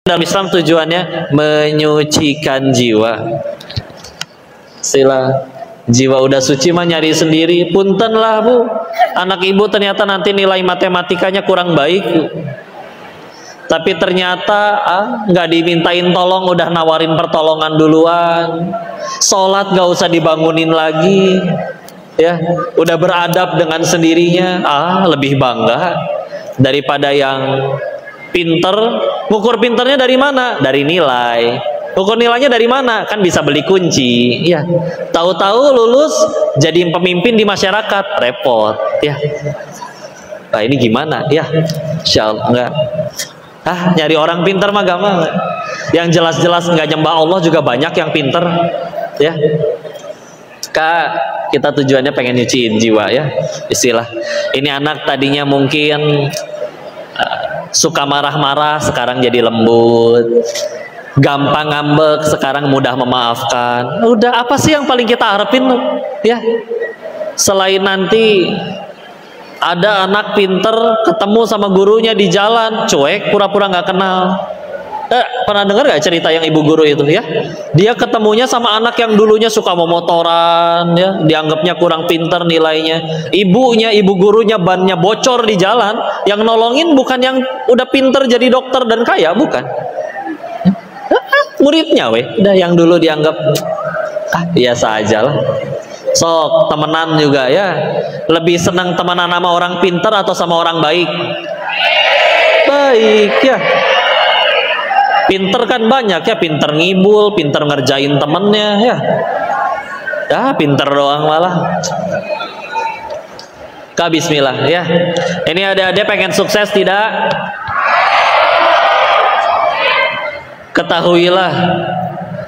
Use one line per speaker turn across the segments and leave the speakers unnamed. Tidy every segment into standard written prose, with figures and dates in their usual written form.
Dalam Islam tujuannya menyucikan jiwa. Sila jiwa udah suci mah nyari sendiri. Punten lah bu, anak ibu ternyata nanti nilai matematikanya kurang baik bu. Tapi ternyata nggak dimintain tolong udah nawarin pertolongan duluan. Sholat nggak usah dibangunin lagi, ya udah beradab dengan sendirinya. Lebih bangga daripada yang pinter. Ngukur pinternya dari mana? Dari nilai. Ukur nilainya dari mana? Kan bisa beli kunci. Ya, tahu-tahu lulus jadi pemimpin di masyarakat, repot. Ya, nah ini gimana? Ya, insya Allah enggak. Nyari orang pinter mah gampang. Yang jelas-jelas nggak nyembah Allah juga banyak yang pinter. Ya, kita tujuannya pengen nyuciin jiwa ya. Istilah. Ini anak tadinya mungkin suka marah-marah, sekarang jadi lembut, gampang ngambek, sekarang mudah memaafkan. Udah, apa sih yang paling kita harapin ya? Selain nanti ada anak pinter ketemu sama gurunya di jalan, cuek, pura-pura nggak kenal. Pernah dengar nggak cerita yang ibu guru itu ya? Dia ketemunya sama anak yang dulunya suka memotoran, ya, dianggapnya kurang pinter nilainya. Ibu gurunya bannya bocor di jalan, yang nolongin bukan yang udah pinter jadi dokter dan kaya, bukan. Muridnya udah yang dulu dianggap biasa aja lah. Sok temenan juga ya. Lebih senang temenan sama orang pinter atau sama orang baik? Baik ya. Pinter kan banyak ya, pinter ngibul, pinter ngerjain temennya ya. Ya pinter doang malah. Bismillah ya. Ini ada pengen sukses tidak? Ketahuilah,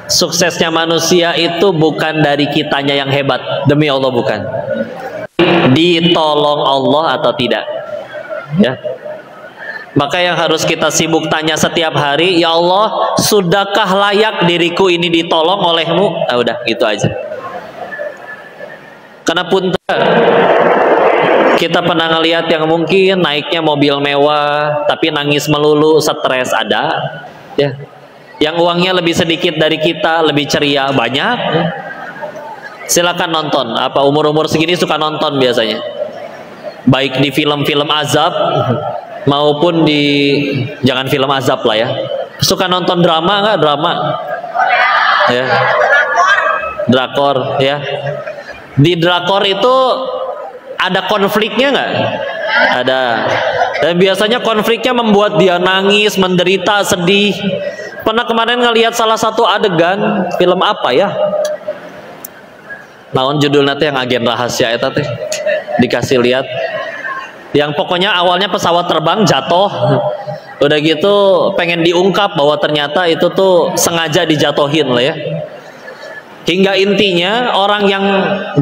suksesnya manusia itu bukan dari kitanya yang hebat, demi Allah bukan. Ditolong Allah atau tidak, ya. Maka yang harus kita sibuk tanya setiap hari, ya Allah, sudahkah layak diriku ini ditolong olehmu? Udah, gitu aja. Karena pun kita pernah ngelihat yang mungkin naiknya mobil mewah, tapi nangis melulu, stres, ada, ya. Yang uangnya lebih sedikit dari kita, lebih ceria, banyak. Silakan nonton. Apa umur-umur segini suka nonton biasanya? Baik di film-film azab maupun di, jangan film azab lah ya. Suka nonton drama nggak? Drama, ya. Drakor, ya. Di drakor itu ada konfliknya nggak? Ada. Dan biasanya konfliknya membuat dia nangis, menderita, sedih. Pernah kemarin ngelihat salah satu adegan film apa ya? Naon judulnya teh yang agen rahasia eta teh. Dikasih lihat. Yang pokoknya awalnya pesawat terbang jatuh. Udah gitu pengen diungkap bahwa ternyata itu tuh sengaja dijatuhin lah ya. Hingga intinya orang yang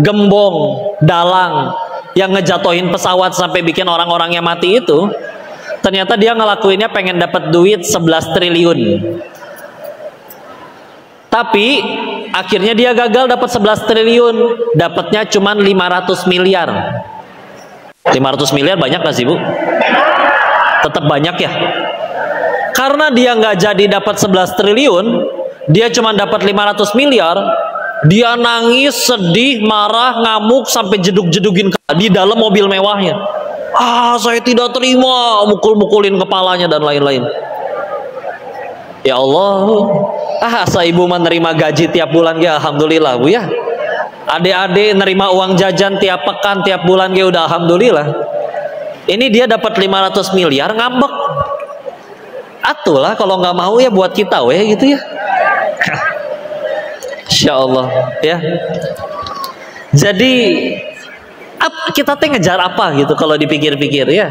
gembong, dalang, yang ngejatuhin pesawat sampai bikin orang-orangnya mati itu, ternyata dia ngelakuinnya pengen dapat duit 11 triliun. Tapi akhirnya dia gagal dapat 11 triliun, dapatnya cuma 500 miliar. 500 miliar banyak gak sih bu? Tetap banyak ya. Karena dia nggak jadi dapat 11 triliun, dia cuma dapat 500 miliar. Dia nangis, sedih, marah, ngamuk sampai jeduk-jedugin di dalam mobil mewahnya. Saya tidak terima, mukul-mukulin kepalanya dan lain-lain. Ya Allah, asa ibu menerima gaji tiap bulan ya, alhamdulillah bu ya. Adik-adik nerima uang jajan tiap pekan, tiap bulan ya udah alhamdulillah. Ini dia dapat 500 miliar ngambek. Atulah kalau nggak mau ya buat kita weh gitu ya. Insya Allah ya. Jadi kita teh ngejar apa gitu kalau dipikir-pikir ya.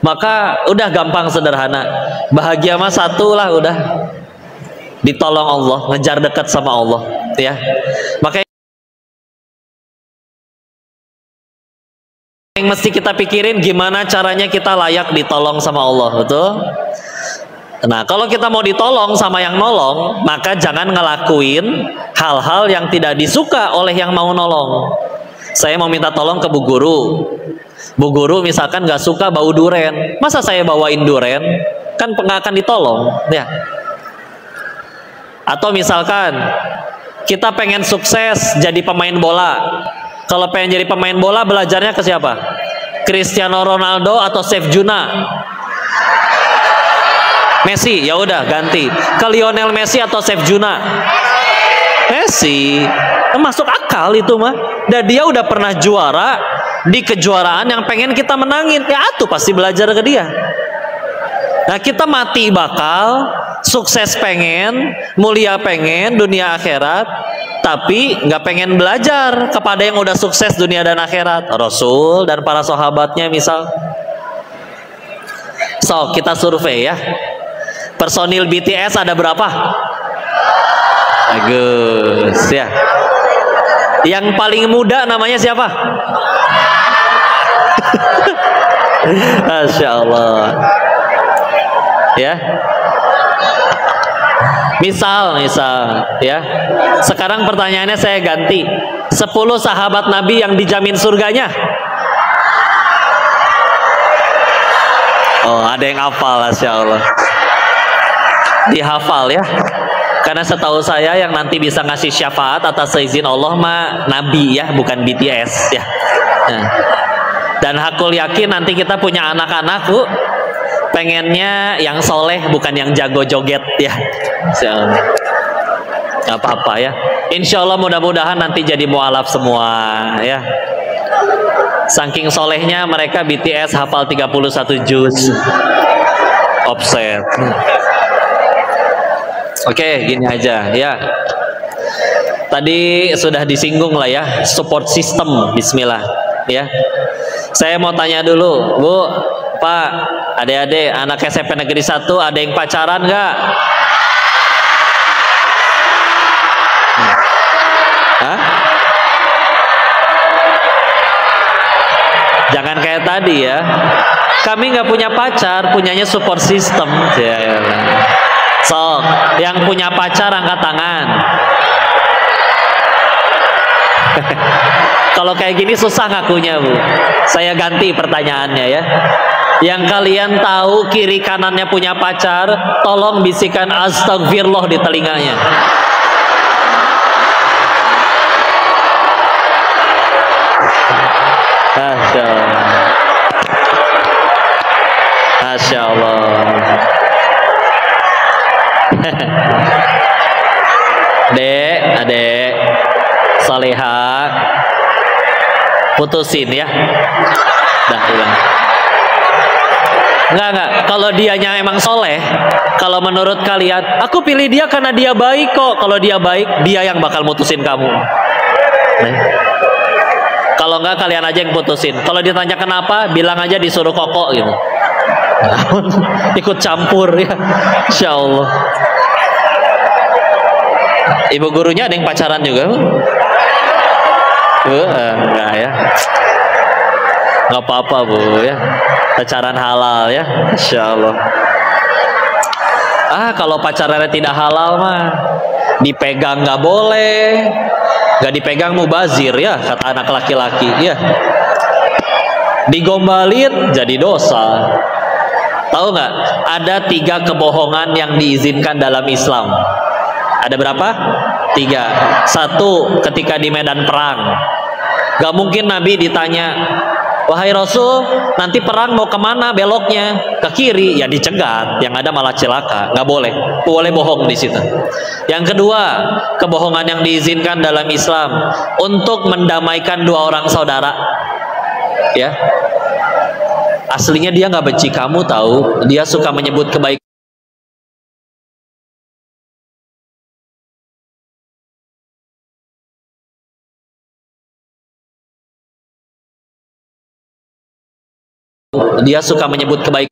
Maka udah gampang sederhana. Bahagia mah satu lah udah. Ditolong Allah, ngejar dekat sama Allah ya. Maka yang mesti kita pikirin gimana caranya kita layak ditolong sama Allah, betul? Nah, kalau kita mau ditolong sama yang nolong, maka jangan ngelakuin hal-hal yang tidak disuka oleh yang mau nolong. Saya mau minta tolong ke Bu Guru. Bu Guru misalkan nggak suka bau duren, masa saya bawain duren? kan nggak akan ditolong ya. Atau misalkan kita pengen sukses jadi pemain bola, kalau pengen jadi pemain bola belajarnya ke siapa? Cristiano Ronaldo atau Chef Juna? Messi, ya udah ganti ke Lionel Messi atau Chef Juna? Messi. Masuk akal itu mah. Dan dia udah pernah juara di kejuaraan yang pengen kita menangin, ya tuh pasti belajar ke dia. Nah kita mati bakal, sukses pengen, mulia pengen, dunia akhirat, tapi nggak pengen belajar kepada yang udah sukses dunia dan akhirat, Rasul dan para sahabatnya misal. So kita survei ya, personil BTS ada berapa? Bagus ya. Yang paling muda namanya siapa? Masya Allah. Ya. Misal ya. Sekarang pertanyaannya saya ganti. 10 sahabat Nabi yang dijamin surganya. Oh, ada yang hafal, Masya Allah. Dihafal ya. Karena setahu saya yang nanti bisa ngasih syafaat atas izin Allah mah Nabi ya, bukan BTS ya. Nah. Dan hakul yakin nanti kita punya anak-anak Bu, pengennya yang soleh bukan yang jago joget ya. Gak apa-apa ya. Insya Allah mudah-mudahan nanti jadi mualaf semua ya. Saking solehnya mereka BTS hafal 31 juz. Offset. Oke, gini aja ya. Tadi sudah disinggung lah ya, support system. Bismillah ya. Saya mau tanya dulu, Bu, Pak, adik-adik, anak SMP Negeri 1 ada yang pacaran nggak? Hah? Jangan kayak tadi ya. Kami nggak punya pacar, punyanya support system. Ya. So, yang punya pacar angkat tangan. Kalau kayak gini susah ngakunya Bu. Saya ganti pertanyaannya ya. Yang kalian tahu kiri kanannya punya pacar, tolong bisikan astagfirullah di telinganya. Masya Allah. Masya Allah. Dek, adek, Saleha, putusin ya. Dah hilang. Enggak. Kalau dianya emang soleh, kalau menurut kalian, aku pilih dia karena dia baik kok. Kalau dia baik, dia yang bakal mutusin kamu. Kalau enggak, kalian aja yang putusin. Kalau ditanya kenapa, bilang aja disuruh kokok gitu. Ikut campur ya. Insya Allah. Ibu gurunya ada yang pacaran juga? Enggak ya. Enggak apa-apa Bu ya. Pacaran halal ya. Insya Allah. Kalau pacarannya tidak halal mah dipegang nggak boleh. Nggak dipegang mubazir ya, kata anak laki-laki ya. Digombalin jadi dosa. Tahu nggak? Ada 3 kebohongan yang diizinkan dalam Islam. Ada berapa? 3. 1, ketika di medan perang. Gak mungkin Nabi ditanya, wahai Rasul, nanti perang mau kemana beloknya? Ke kiri, ya dicegat. Yang ada malah celaka. Gak boleh. Boleh bohong di situ. Yang kedua, kebohongan yang diizinkan dalam Islam untuk mendamaikan 2 orang saudara. Ya. Aslinya dia nggak benci kamu tahu. Dia suka menyebut kebaikan. Dia suka menyebut kebaikan.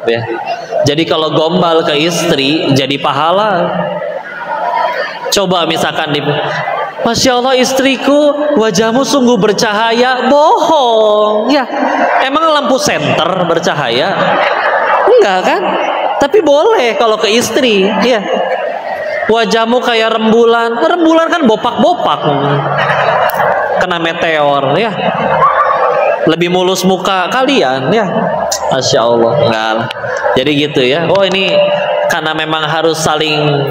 Ya. Jadi kalau gombal ke istri jadi pahala. Coba misalkan Masya Allah istriku wajahmu sungguh bercahaya. Bohong ya. Emang lampu senter bercahaya? Enggak kan? Tapi boleh kalau ke istri, ya. Wajahmu kayak rembulan, rembulan kan bopak-bopak, kena meteor, ya. Lebih mulus muka kalian, ya. Masya Allah, enggak lah. Jadi gitu ya. Oh ini karena memang harus saling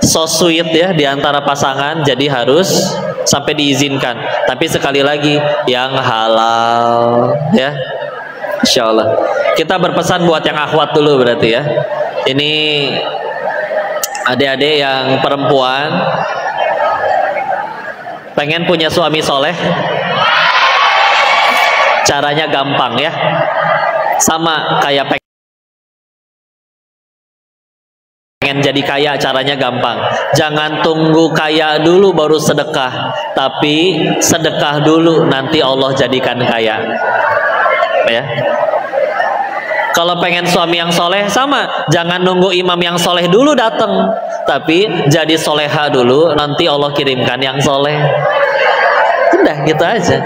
so sweet ya di antara pasangan, jadi harus sampai diizinkan. Tapi sekali lagi yang halal, ya. Insya Allah. Kita berpesan buat yang akhwat dulu berarti ya. Ini adik-adik yang perempuan pengen punya suami soleh, caranya gampang ya, sama kayak pengen jadi kaya, caranya gampang. Jangan tunggu kaya dulu baru sedekah, tapi sedekah dulu nanti Allah jadikan kaya ya. Kalau pengen suami yang soleh sama, jangan nunggu imam yang soleh dulu datang, tapi jadi soleha dulu, nanti Allah kirimkan yang soleh. Udah gitu aja.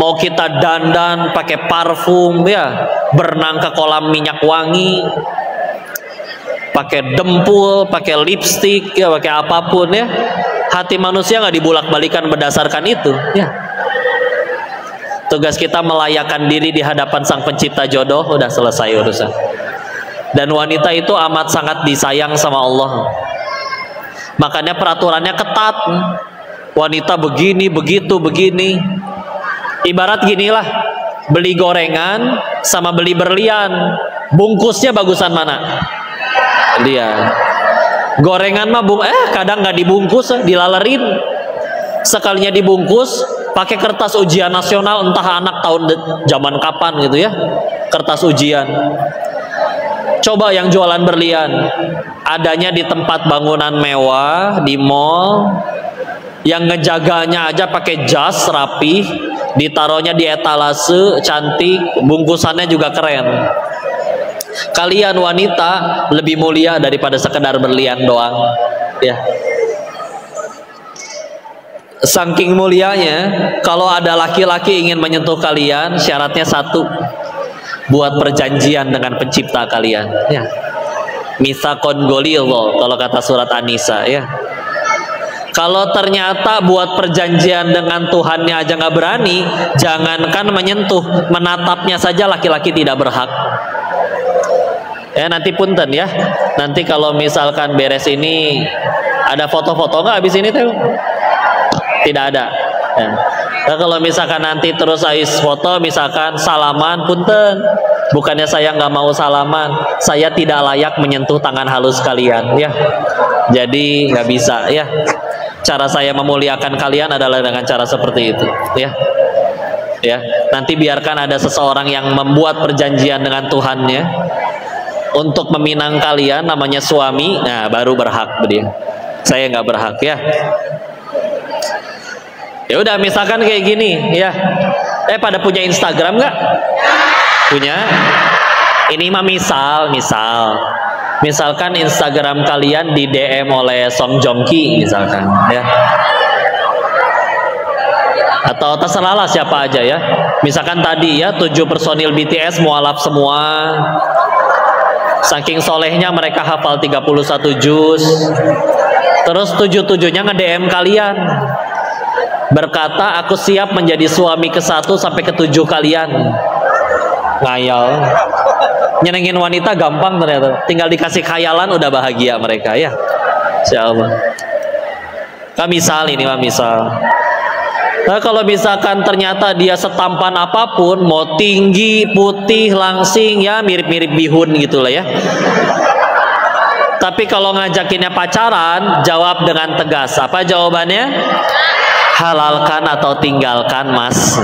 Mau kita dandan pakai parfum ya, berenang ke kolam minyak wangi, pakai dempul, pakai lipstik ya, pakai apapun ya, hati manusia nggak dibulak-balikan berdasarkan itu ya. Tugas kita melayakkan diri di hadapan Sang Pencipta jodoh, udah selesai urusan. Dan wanita itu amat sangat disayang sama Allah. Makanya peraturannya ketat. Wanita begini, begitu, begini. Ibarat ginilah, beli gorengan sama beli berlian. Bungkusnya bagusan mana? Dia. Gorengan mah kadang nggak dibungkus, dilalerin. Sekalinya dibungkus pakai kertas ujian nasional, entah anak tahun zaman kapan gitu ya, kertas ujian. Coba yang jualan berlian, adanya di tempat bangunan mewah, di mall, yang ngejaganya aja pakai jas rapi, ditaruhnya di etalase cantik, bungkusannya juga keren. Kalian wanita lebih mulia daripada sekedar berlian doang ya. Saking mulianya, kalau ada laki-laki ingin menyentuh kalian, syaratnya satu, buat perjanjian dengan pencipta kalian ya. Mitsaqon ghalidha kalau kata surat An-Nisa ya. Kalau ternyata buat perjanjian dengan Tuhannya aja nggak berani, jangankan menyentuh, menatapnya saja laki-laki tidak berhak ya. Nanti punten ya, nanti kalau misalkan beres ini ada foto-foto nggak habis ini tuh? Tidak ada ya. Nah, kalau misalkan nanti terus ais foto, misalkan salaman, punten, bukannya saya nggak mau salaman, saya tidak layak menyentuh tangan halus kalian ya. Jadi nggak bisa ya. Cara saya memuliakan kalian adalah dengan cara seperti itu ya. Ya, nanti biarkan ada seseorang yang membuat perjanjian dengan Tuhannya untuk meminang kalian, namanya suami, nah baru berhak dia. Saya nggak berhak ya. Ya udah, misalkan kayak gini ya. Pada punya Instagram nggak? Punya. Ini mah misalkan Instagram kalian di DM oleh Song Joong Ki misalkan ya. Atau terserahlah siapa aja ya. Misalkan tadi ya 7 personil BTS mualaf semua. Saking solehnya mereka hafal 31 juz. Terus 7-7-nya nge-DM kalian, berkata aku siap menjadi suami ke-1 sampai ke-7 kalian. Ngayal. Nyenengin wanita gampang ternyata, tinggal dikasih khayalan udah bahagia mereka ya. Insyaallah. Misal ini mah misal. Nah, kalau misalkan ternyata dia setampan apapun, mau tinggi, putih, langsing ya, mirip-mirip bihun gitulah ya. Tapi kalau ngajakinnya pacaran, jawab dengan tegas. Apa jawabannya? Halalkan atau tinggalkan, Mas.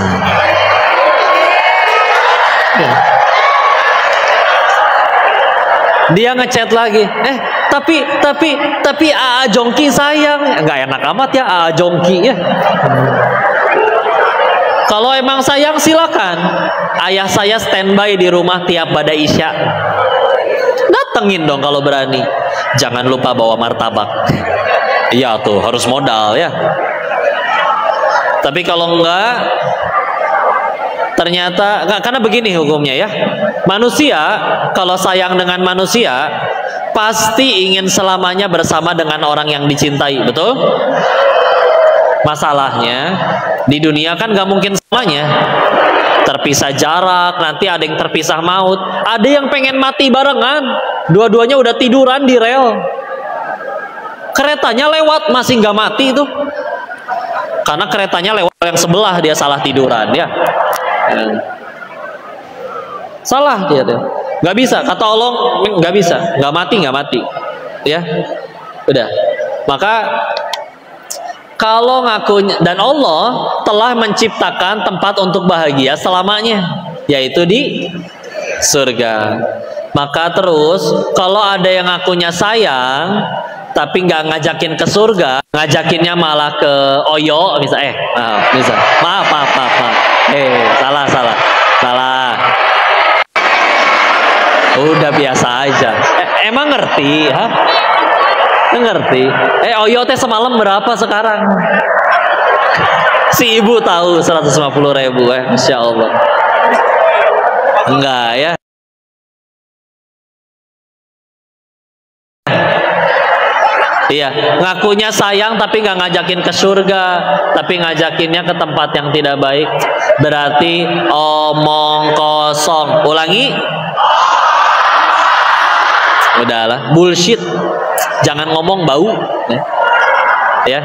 Dia ngechat lagi, tapi Aa Jongki sayang. Nggak enak amat ya Aa Jongki ya. Kalau emang sayang silakan. Ayah saya standby di rumah tiap pada Isya. Datengin dong kalau berani. Jangan lupa bawa martabak. Iya tuh, harus modal ya. Tapi kalau enggak, Ternyata karena begini hukumnya ya. Manusia kalau sayang dengan manusia pasti ingin selamanya bersama dengan orang yang dicintai, betul? Masalahnya di dunia kan gak mungkin semuanya. Terpisah jarak, nanti ada yang terpisah maut, ada yang pengen mati barengan, dua-duanya udah tiduran di rel, keretanya lewat masih nggak mati itu, karena keretanya lewat yang sebelah, dia salah tiduran ya. Salah dia tuh, nggak bisa, kata Allah nggak bisa, nggak mati ya. Udah, maka kalau ngakunya, dan Allah telah menciptakan tempat untuk bahagia selamanya, yaitu di surga. Maka terus kalau ada yang ngakunya sayang tapi nggak ngajakin ke surga, ngajakinnya malah ke Oyo misalnya, maaf, salah, udah biasa aja. Emang ngerti, ha? Ngerti? Oyo teh semalam berapa sekarang? Si ibu tahu 150.000, Masya Allah. Enggak ya? Iya, ngakunya sayang tapi nggak ngajakin ke surga, tapi ngajakinnya ke tempat yang tidak baik. Berarti omong kosong. Ulangi. Udahlah, bullshit. Jangan ngomong bau, ya.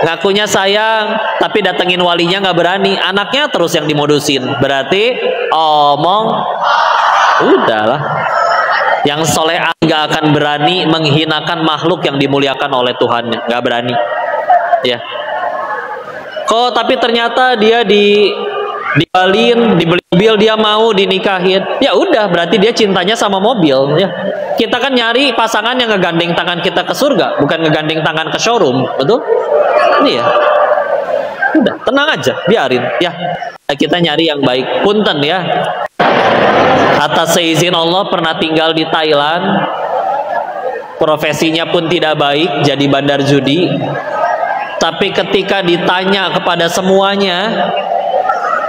Ngakunya sayang, tapi datengin walinya nggak berani, anaknya terus yang dimodusin. Berarti omong, udahlah. Yang soleh nggak akan berani menghinakan makhluk yang dimuliakan oleh Tuhannya, nggak berani, ya. Kok tapi ternyata dia dibalin, dibeli mobil, dia mau dinikahin, ya udah, berarti dia cintanya sama mobil ya. Kita kan nyari pasangan yang ngegandeng tangan kita ke surga, bukan ngegandeng tangan ke showroom, betul? Ini ya, udah tenang aja, biarin ya. Kita nyari yang baik. Punten ya, atas seizin Allah pernah tinggal di Thailand, profesinya pun tidak baik, jadi bandar judi. Tapi ketika ditanya kepada semuanya,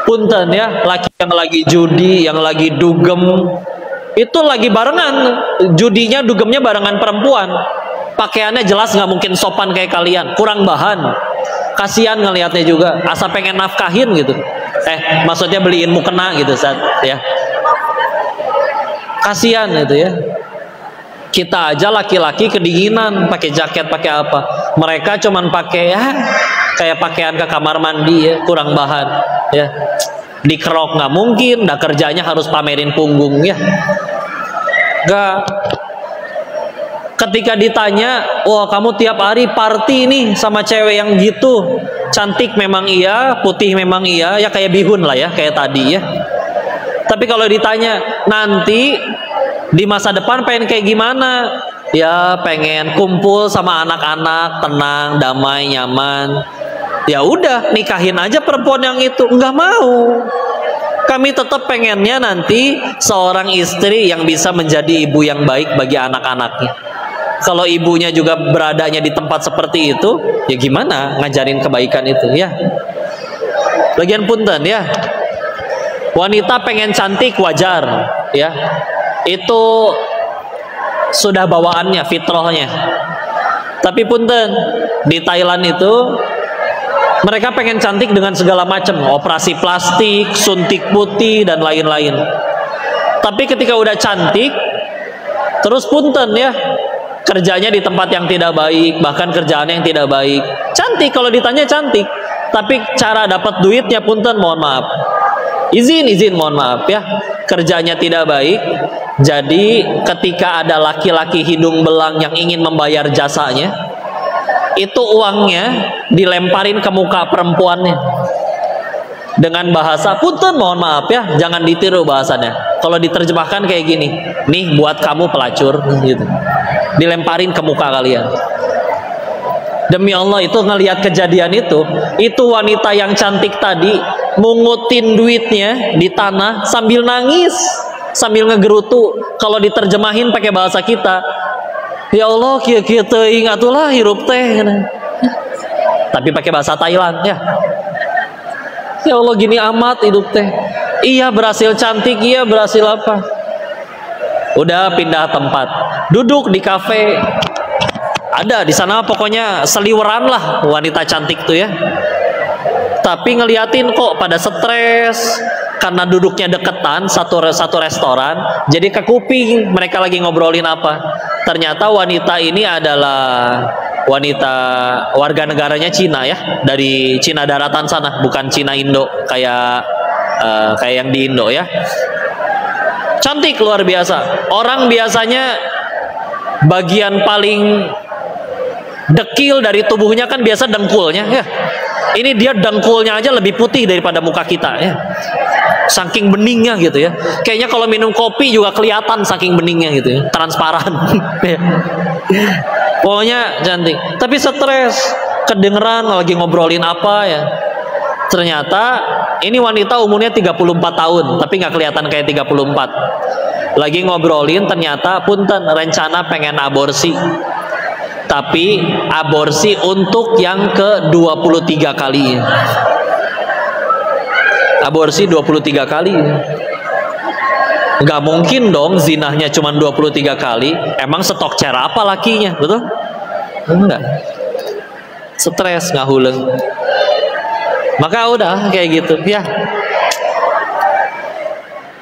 punten ya, laki yang lagi judi, yang lagi dugem, itu lagi barengan, judinya dugemnya barengan perempuan, pakaiannya jelas nggak mungkin sopan kayak kalian, kurang bahan, kasihan ngelihatnya juga, asa pengen nafkahin gitu, maksudnya beliin mukena gitu saat ya, kasihan gitu ya. Kita aja laki-laki kedinginan, pakai jaket, pakai apa, mereka cuman pakai ya kayak pakaian ke kamar mandi ya, kurang bahan ya. Dikerok nggak mungkin, dah kerjanya harus pamerin punggung ya. Nggak. Ketika ditanya, wah kamu tiap hari party nih sama cewek yang gitu, cantik memang iya, putih memang iya, ya kayak bihun lah ya, kayak tadi ya. Tapi kalau ditanya nanti di masa depan pengen kayak gimana? Ya pengen kumpul sama anak-anak, tenang, damai, nyaman. Ya udah, nikahin aja perempuan yang itu. Enggak mau. Kami tetap pengennya nanti seorang istri yang bisa menjadi ibu yang baik bagi anak-anaknya. Kalau ibunya juga beradanya di tempat seperti itu, ya gimana ngajarin kebaikan itu ya. Lagian punten ya, wanita pengen cantik wajar ya, itu sudah bawaannya, fitrahnya. Tapi punten, di Thailand itu mereka pengen cantik dengan segala macam, operasi plastik, suntik putih dan lain-lain. Tapi ketika udah cantik, terus punten ya, kerjanya di tempat yang tidak baik, bahkan kerjaannya yang tidak baik. Cantik kalau ditanya cantik, tapi cara dapat duitnya punten, mohon maaf. Izin mohon maaf ya, kerjanya tidak baik. Jadi ketika ada laki-laki hidung belang yang ingin membayar jasanya, itu uangnya dilemparin ke muka perempuannya dengan bahasa, punten mohon maaf ya, jangan ditiru bahasanya. Kalau diterjemahkan kayak gini, nih buat kamu pelacur gitu, dilemparin ke muka kalian. Demi Allah, itu ngelihat kejadian itu wanita yang cantik tadi mungutin duitnya di tanah sambil nangis, sambil ngegerutu. Kalau diterjemahin pakai bahasa kita, ya Allah kia-kia teuing atulah hirup teh. Tapi pakai bahasa Thailand ya. Ya Allah, gini amat hidup teh. Iya berhasil cantik, iya berhasil apa. Udah pindah tempat, duduk di kafe. Ada di sana pokoknya seliweran lah wanita cantik tuh ya. Tapi ngeliatin kok pada stres karena duduknya deketan satu restoran. Jadi ke kuping mereka lagi ngobrolin apa. Ternyata wanita ini adalah wanita warga negaranya Cina ya, dari Cina daratan sana, bukan Cina Indo kayak yang di Indo ya. Cantik luar biasa. Orang biasanya bagian paling dekil dari tubuhnya kan biasa dengkulnya ya. Ini dia dengkulnya aja lebih putih daripada muka kita ya. Saking beningnya gitu ya. Kayaknya kalau minum kopi juga kelihatan saking beningnya gitu ya. Transparan. Pokoknya cantik. Tapi stres. Kedengeran lagi ngobrolin apa ya. Ternyata ini wanita umurnya 34 tahun. Tapi nggak kelihatan kayak 34. Lagi ngobrolin ternyata punten rencana pengen aborsi. Tapi aborsi untuk yang ke-23 kali. Aborsi 23 kali. Gak mungkin dong zinahnya cuma 23 kali. Emang stok cara apa lakinya, betul? Enggak. Stres, ngahuleng. Maka udah kayak gitu ya.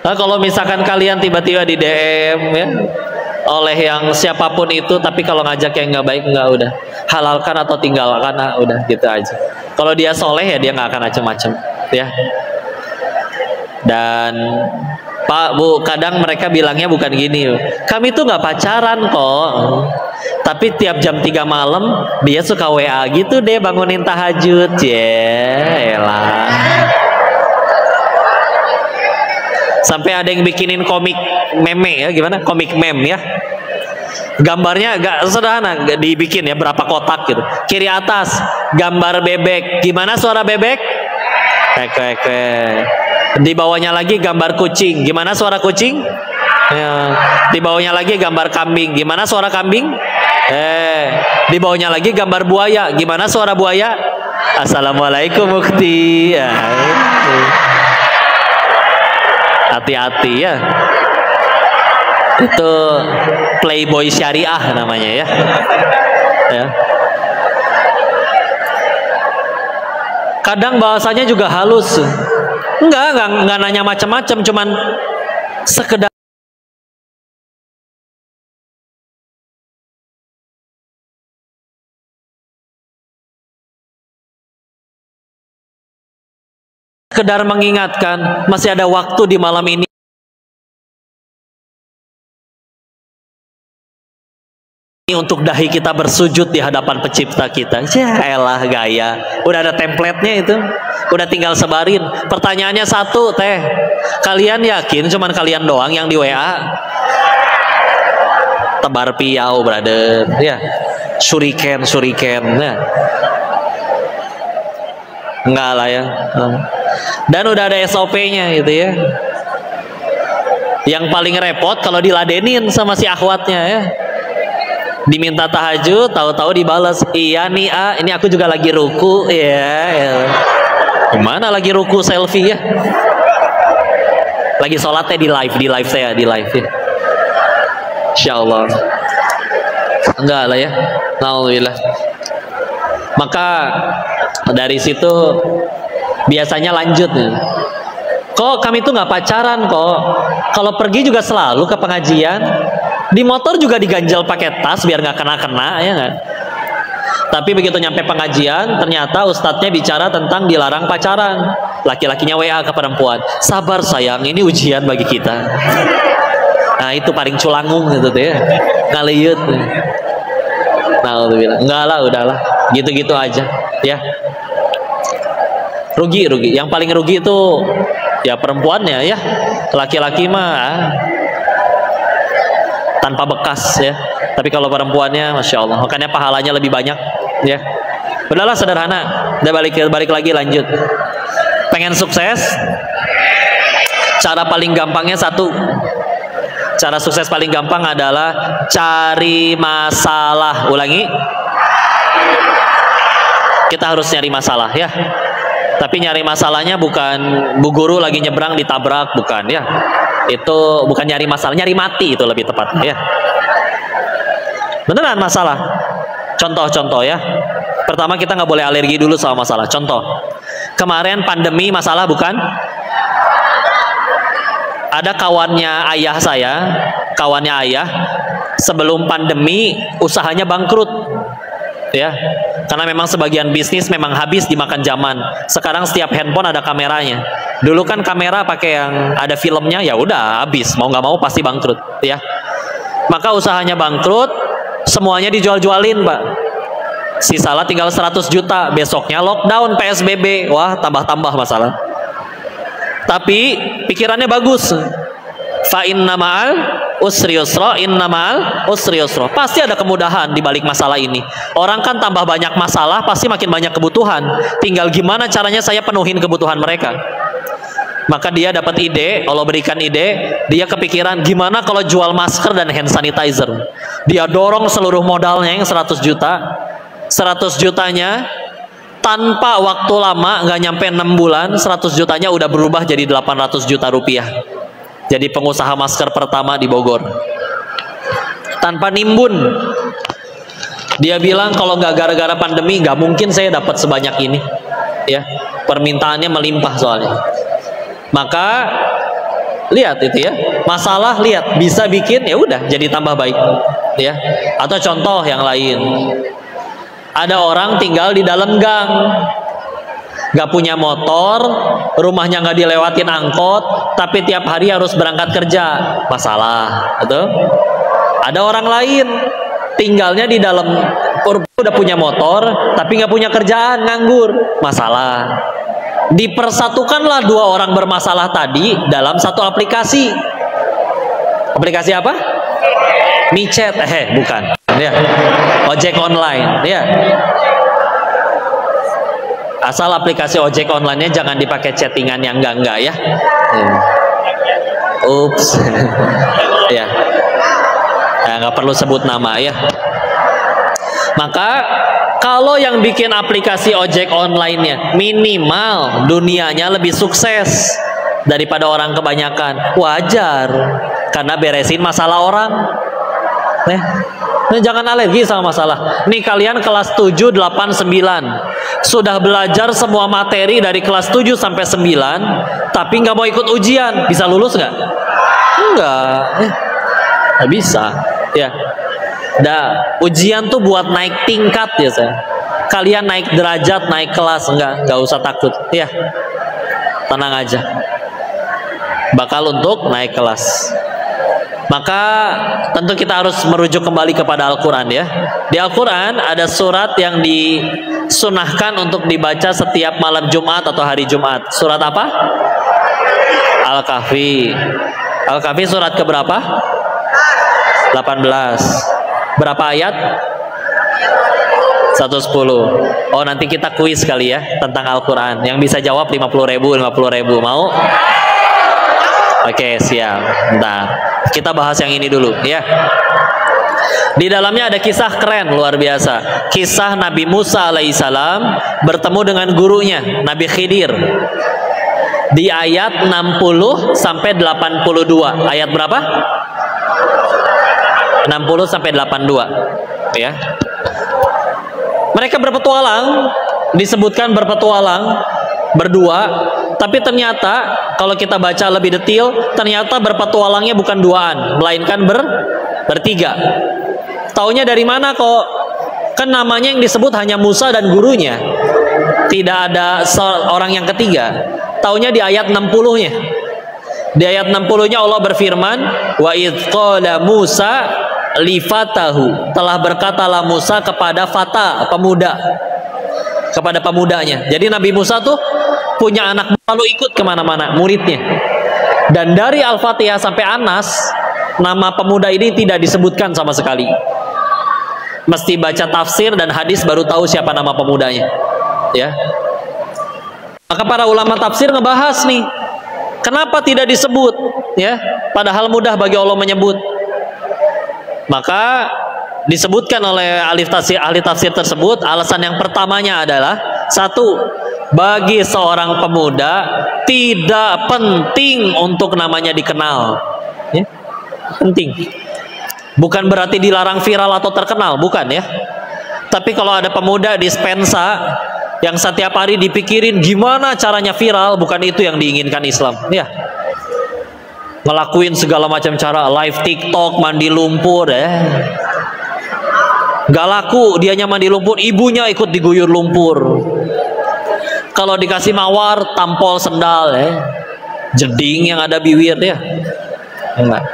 Nah, kalau misalkan kalian tiba-tiba di DM ya oleh yang siapapun itu, tapi kalau ngajak yang nggak baik, nggak, udah halalkan atau tinggalkan, udah gitu aja. Kalau dia soleh ya dia nggak akan macem-macem ya. Dan Pak Bu, kadang mereka bilangnya bukan gini, kami tuh nggak pacaran kok, tapi tiap jam 3 malam dia suka WA gitu deh, bangunin tahajud ya elah. Sampai ada yang bikinin komik meme ya, gimana? Komik meme ya. Gambarnya agak sederhana, dibikin ya berapa kotak gitu. Kiri atas gambar bebek. Gimana suara bebek? Keke. Di bawahnya lagi gambar kucing. Gimana suara kucing? Ya. Di bawahnya lagi gambar kambing. Gimana suara kambing? Di bawahnya lagi gambar buaya. Gimana suara buaya? Assalamualaikum Mukti. Ya. Hati-hati ya. Itu playboy syariah namanya ya. Ya. Kadang bahasanya juga halus. Enggak nanya macam-macam, cuman sekedar mengingatkan masih ada waktu di malam ini untuk dahi kita bersujud di hadapan pencipta kita. Ya elah gaya. Udah ada template-nya itu. Udah tinggal sebarin. Pertanyaannya satu, teh. Kalian yakin cuman kalian doang yang di WA? Tebar piau, brother. Ya. Shuriken ya. Enggak lah ya. Dan udah ada SOP-nya gitu ya. Yang paling repot kalau diladenin sama si akhwatnya ya. Diminta tahajud, tahu-tahu dibalas, iya nih ini aku juga lagi ruku ya. Gimana lagi ruku selfie ya? Lagi sholatnya di live saya di live ya. Insyaallah. Enggak lah ya. Alhamdulillah. Maka dari situ biasanya lanjut nih. Kok kami tuh nggak pacaran kok. Kalau pergi juga selalu ke pengajian. Di motor juga diganjel pakai tas biar nggak kena-kena ya nggak. Tapi begitu nyampe pengajian, ternyata ustadznya bicara tentang dilarang pacaran. Laki-lakinya WA ke perempuan. Sabar sayang, ini ujian bagi kita. Nah itu paling culangung gitu tuh ya. Ngaliyut. Nah enggak lah, udahlah. Gitu-gitu aja ya. Rugi. Yang paling rugi itu ya perempuannya ya. Laki-laki mah tanpa bekas ya. Tapi kalau perempuannya Masya Allah, makanya pahalanya lebih banyak ya. Udahlah sederhana. Udah balik lagi lanjut. Pengen sukses? Cara paling gampangnya satu. Cara sukses paling gampang adalah cari masalah. Ulangi. Kita harus nyari masalah ya. Tapi nyari masalahnya bukan bu guru lagi nyebrang ditabrak, bukan ya. Itu bukan nyari masalah, nyari mati itu lebih tepat ya. Beneran masalah. Contoh-contoh ya. Pertama kita nggak boleh alergi dulu sama masalah. Contoh, kemarin pandemi masalah bukan? Ada kawannya ayah saya, kawannya ayah, sebelum pandemi usahanya bangkrut, ya, karena memang sebagian bisnis memang habis dimakan zaman. Sekarang setiap handphone ada kameranya. Dulu kan kamera pakai yang ada filmnya, ya udah habis, mau nggak mau pasti bangkrut, ya. Maka usahanya bangkrut, semuanya dijual-jualin, Pak. Sisalah tinggal 100 juta, besoknya lockdown PSBB, wah tambah-tambah masalah. Tapi pikirannya bagus. Fa inna ma'al usri yusra, inna ma'al usri yusra. Pasti ada kemudahan di balik masalah ini. Orang kan tambah banyak masalah, pasti makin banyak kebutuhan. Tinggal gimana caranya saya penuhin kebutuhan mereka. Maka dia dapat ide, Allah berikan ide, dia kepikiran gimana kalau jual masker dan hand sanitizer. Dia dorong seluruh modalnya yang 100 juta. 100 jutanya tanpa waktu lama, nggak nyampe 6 bulan, 100 jutanya udah berubah jadi 800 juta rupiah. Jadi pengusaha masker pertama di Bogor. Tanpa nimbun. Dia bilang kalau nggak gara-gara pandemi, nggak mungkin saya dapat sebanyak ini. Ya, permintaannya melimpah soalnya. Maka lihat itu ya, masalah lihat bisa bikin ya udah jadi tambah baik. Ya, atau contoh yang lain. Ada orang tinggal di dalam gang, gak punya motor, rumahnya gak dilewatin angkot, tapi tiap hari harus berangkat kerja, masalah, betul? Ada orang lain tinggalnya di dalam, udah punya motor, tapi gak punya kerjaan, nganggur, masalah. Dipersatukanlah dua orang bermasalah tadi dalam satu aplikasi. Aplikasi apa? Micet, bukan. Ya, ojek online, ya. Asal aplikasi ojek online-nya jangan dipakai chattingan yang enggak ya. Ups, ya. Nggak perlu sebut nama ya. Maka kalau yang bikin aplikasi ojek online-nya minimal dunianya lebih sukses daripada orang kebanyakan, wajar karena beresin masalah orang. Nah, jangan alergi sama masalah. Nih kalian kelas 7, 8, 9 sudah belajar semua materi dari kelas 7 sampai 9, tapi nggak mau ikut ujian, bisa lulus nggak? Enggak, nggak bisa. Ya, ujian tuh buat naik tingkat ya saya. Kalian naik derajat, naik kelas, nggak usah takut. Ya, tenang aja. Bakal untuk naik kelas. Maka tentu kita harus merujuk kembali kepada Al-Quran ya. Di Al-Quran ada surat yang disunahkan untuk dibaca setiap malam Jumat atau hari Jumat. Surat apa? Al-Kahfi. Al-Kahfi surat keberapa? 18. Berapa ayat? 110. Oh, nanti kita kuis kali ya tentang Al-Quran. Yang bisa jawab 50.000, 50.000. Mau? Oke, siap. Bentar. Kita bahas yang ini dulu ya. Di dalamnya ada kisah keren luar biasa. Kisah Nabi Musa alaihissalam bertemu dengan gurunya Nabi Khidir. Di ayat 60 sampai 82. Ayat berapa? 60 sampai 82 ya. Mereka berpetualang, disebutkan berpetualang berdua, tapi ternyata kalau kita baca lebih detail, ternyata berpetualangnya bukan duaan, melainkan bertiga. Taunya dari mana kok? Kan namanya yang disebut hanya Musa dan gurunya, tidak ada orang yang ketiga. Taunya di ayat 60-nya. Di ayat 60-nya Allah berfirman, wa idz qala Musa li fatahu, telah berkatalah Musa kepada fata, pemuda, kepada pemudanya. Jadi Nabi Musa tuh punya anak, lalu ikut kemana-mana muridnya. Dan dari Al-Fatihah sampai Anas, nama pemuda ini tidak disebutkan sama sekali. Mesti baca tafsir dan hadis baru tahu siapa nama pemudanya. Ya. Maka para ulama tafsir ngebahas nih, kenapa tidak disebut? Ya, padahal mudah bagi Allah menyebut. Maka disebutkan oleh ahli tafsir tersebut, alasan yang pertamanya adalah satu, Bagi seorang pemuda tidak penting untuk namanya dikenal, ya? Penting. Bukan berarti dilarang viral atau terkenal, bukan ya. Tapi kalau ada pemuda dispensa yang setiap hari dipikirin gimana caranya viral, bukan itu yang diinginkan Islam, ya. Ngelakuin segala macam cara, live TikTok, mandi lumpur, gak laku, dianya mandi lumpur, ibunya ikut diguyur lumpur. Kalau dikasih mawar, tampol sendal, jeding yang ada bibir, ya. Enggak.